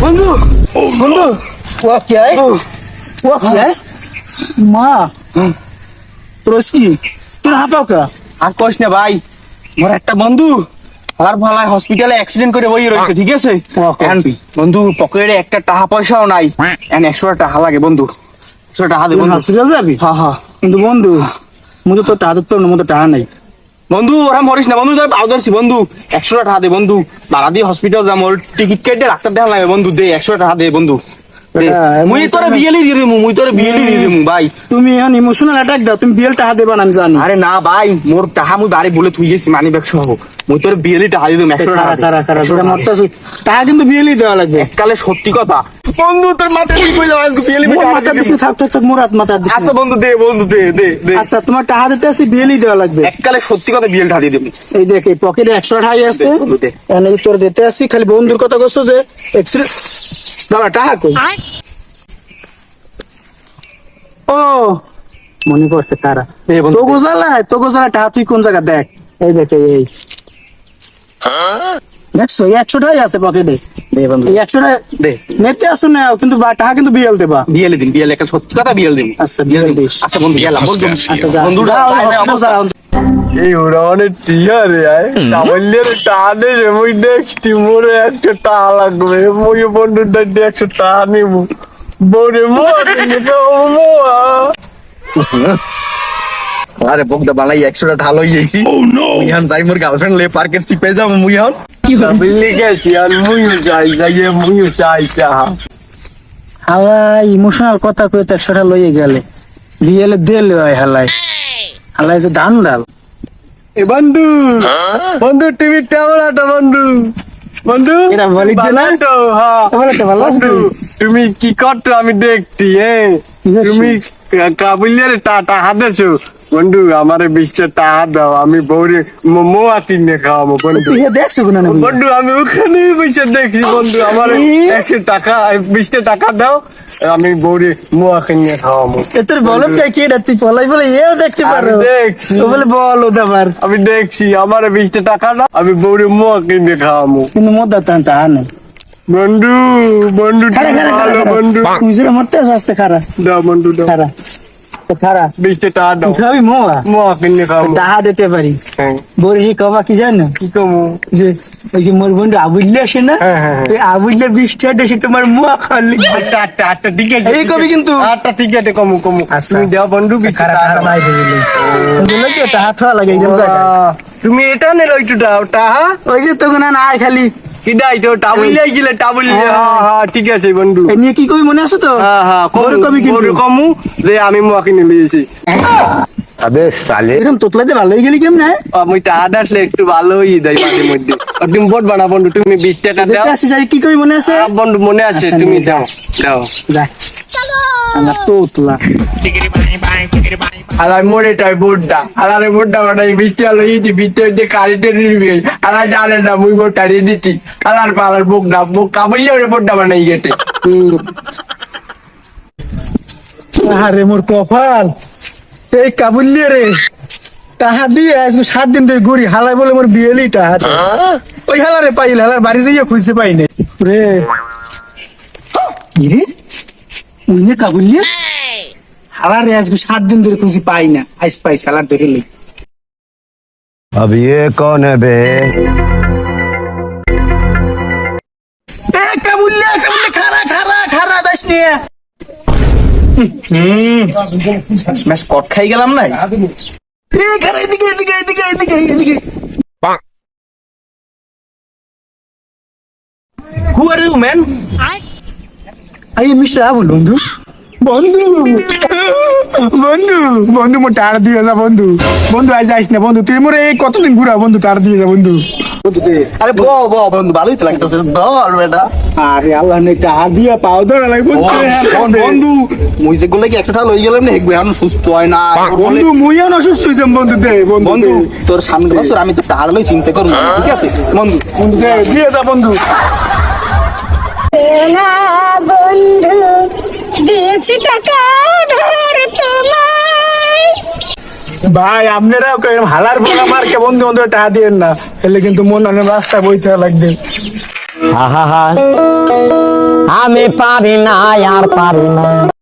বন্ধু বন্ধু वो क्या है মা তুরস্কি তুই হাঁপাও কা আর কইস না ভাই, মোর একটা বন্ধু আর ভালাই হসপিটালে অ্যাক্সিডেন্ট করে বই রয়েছে, ঠিক আছে? বন্ধু পকেটে একটা টাকা পয়সাও নাই, 100 টাকা লাগে বন্ধু, 100 টাকা দে বন্ধু। হসপিটাল যাবি? হ্যাঁ হ্যাঁ কিন্তু বন্ধু মুই তো টাকা তো মতো টাকা নাই বন্ধু, ওরা মরিস না বন্ধু, তোর পাও ধরছি বন্ধু, 100 টাকা দে বন্ধু, ভাড়া দিয়ে হসপিটাল যাম, ওর টিকিট কেটে ডাক্তার দেখা লাগে বন্ধু, দে 100 টাকা দে বন্ধু। মুই তোরে বিয়েলি দিয়ে দিমু, ভাই। তুমি এখন ইমোশনাল অ্যাটাক দাও, তুমি বিয়েল টাকা দেবা না আমি জানি। আরে না ভাই, মোর টাকা মুই বাড়ি বলে থুই গেছি, মানি ব্যাগ সহ, মুই তোরে বিয়েলি টাকা দিয়ে দিম 100 টাকা। টাকা কিন্তু বিয়েলি দেওয়া লাগবে, এককালে সত্যি কথা বন্ধু, তোর মাথায় ঠিক হয়ে যাবে আজকে বিয়েলি মাথা দিছি, থাক থাক থাক মোর হাত মাথা দিছি। আচ্ছা বন্ধু দে, বন্ধু দে দে দে। আচ্ছা তোমার টাকা দিতে আসি, বিয়েলি দেওয়া লাগবে। এককালে সত্যি কথা বিয়েল টাকা দিয়ে দিবি। এই দেখ এই পকেটে 100 টাকাই আছে, এনে তোর দিতে আসি। খালি বন্ধুর কথা কইছো যে এক্সিডেন্ট দাঁড়া টাকা কই। ও মনে পড়ছে কারা তো গোজালা টাকা, তুই কোন জায়গা দেখ, এই দেখ এই দেখছো 100 টাকাই আছে পকেটে, এই 100 টাকা দে নেতে আসো না, কিন্তু টাকা কিন্তু বিয়েল দেবা। বিয়েলে দিন, বিয়েলে একটা সত্যি কথা বিয়েল দিন। আচ্ছা বিয়েল দিস। আচ্ছা বন্ধু গেলাম বন্ধু। আচ্ছা যা বন্ধু এই উড়ানের টিয়ারে আয় কাবলের টানে রে মুই দেখছি মোরে একটা টা লাগবে, মুই বন্ধুটা 100 টাকা নিব বরে মো। আরে বকদা বালাই 100 টাকা ঢাল হই যাইছি। মুইহান যাই মোর গার্লফ্রেন্ড লে পার্কের সিপে যাম মুইহান। কাবলি গেছি আর মুইও চাই টাকা। হালাই ইমোশনাল কথা কই তো 100 টাকা লইয়ে গেলে বিয়েলে দিল হয় হালাই যে ধান ডাল। এ বন্ধু বন্ধু টিভি টাওয়ারটা বন্ধু বন্ধু এটা বলি দে না তো হ্যাঁ বলে তো ভালো আছে। বন্ধু তুমি কি করছো আমি দেখছি, তুমি কাবুলিয়ার টাটা হাতেছো বন্ধু, আমারে 20 টাকা দাও, আমি বউরে মোমো কিনে খাওয়াবো বন্ধু। তুই দেখছো কোন না বন্ধু আমি ওখানে বসে দেখছি বন্ধু, আমার 100 টাকা 20 টাকা দাও, আমি বউরে মোয়া কিনে খাওয়াবো। তোর বলো কি এটা তুই পলাই বলে এও দেখতে পারো, দেখছি ও বলে বলো দাবার, আমি দেখছি আমার 20 টাকা দাও, আমি বউরে মোয়া কিনে খাওয়াবো। কিন্তু মোদা টাকা নেই বন্ধু বন্ধু ভালো বন্ধু, তুই যে মরতে আসতে খারা দাও বন্ধু দাও, খারা তো খারা 20 টাকা দাও, খাবি মোয়া মোয়া কিনে খাওয়াবো। টাকা দিতে পারি হ্যাঁ বড়ি কবা কি জানো, কি কমু যে ওই যে মোর বন্ধু আবুল্লে আসে না, হ্যাঁ। ওই আবুল্লে 20 টাকা দেশে তোমার মুয়া খাওয়ালি। আচ্ছা ঠিক আছে, এই কবি কিন্তু আচ্ছা ঠিক আছে কমু তুমি দাও বন্ধু 20 খারা টাকা খারা দাও। নাই দিলে বলে কি টাকা থাকা লাগে এরকম জায়গা। তুমি এটা নিলে ওইটু দাও টাহা, ওই যে তখন না আয় খালি কিডা এটা টাবুলিয়া গিলে টাবুলিয়া। হ্যাঁ হ্যাঁ ঠিক আছে বন্ধু, এ নিয়ে কি কবি মনে আছে তো? হ্যাঁ হ্যাঁ কবি কিন্তু কমু যে আমি মোয়া কিনে নিয়েছি। अबे साले এরকম তোতলাতে ভালো হয়ে গেলি কেমন? আমি টাকা আসলে একটু ভালোই দেয় মাঝে মধ্যে। আর তুমি বোট বানা বন্ধু, তুমি 20 টাকা দাও। দেখতে আসি যাই কি কবি মনে আছে? বন্ধু মনে আছে, আচ্ছা, তুমি নিয়ে দাও দাও। যা আমার তোতলা আলার মোড়ে টাই বোটটা আলারে বোটটা বানাই 20 টাকা লইছি, 20 টাকা দিয়ে কারিতে নিবি আলার জানে না মুই বোটটা দিয়ে দিচ্ছি, আলার পালার বুক না বুক কাবুলিয়া ওরে বোটটা বানাই গেটে। আরে মোর কপাল এই কাবুলিয়ে রে টাহা দিয়ে আজকে 7 দিন ধরে ঘুরি, হালাই বলে মোর বিয়েলি টাহা ওই হালারে পাইল, হালার বাড়ি যাইয়া খুঁজতে পাই নাই রে। কি রে ওই নে কাবুলিয়ে হালারে আজকে 7 দিন ধরে খুঁজি পাই না, আইস পাইস হালার ধরে লই। अब ये कौन है बे কাবুলিয়ে খারা খারা খারা যাইস নে। ম্যাচ কট খাই গেলাম নাই। খারা এদিকে এদিকে এদিকে এদিকে এদিকে। Who are you man? I mister Abul বন্ধু বন্ধু বন্ধু বন্ধু মোর টার দিয়ে যা বন্ধু, বন্ধু আজ যাইস না বন্ধু, তুই মোরে এই কতদিন ঘুরা বন্ধু, টার দিয়ে যা বন্ধু। আরে বন্ধু ভালোই তো লাগতেছে, ধর বেটা। আরে আল্লাহ নেই টাকা দিয়া পাও ধরা লাগবে বন্ধু মুই যে গুলো কি 100 টাকা লই গেলাম না, হেগবে এখন সুস্থ হয় না বন্ধু, মুইও অসুস্থ হইছাম বন্ধু, দে বন্ধু বন্ধু তোর সামনে বছর আমি তো টাকা লই চিন্তা করব, ঠিক আছে বন্ধু? বন্ধু দে দিয়ে যা বন্ধু। না বন্ধু দিয়েছি টাকা ধর তোমায়। ভাই আপনারাও কেরম হালার ফোলা মার্কে বন্ধু বন্ধু টাকা দিয়েন না, এলে কিন্তু মন রাস্তা বইতে লাগবে। हा हा हा আমি পারি না আর পারি না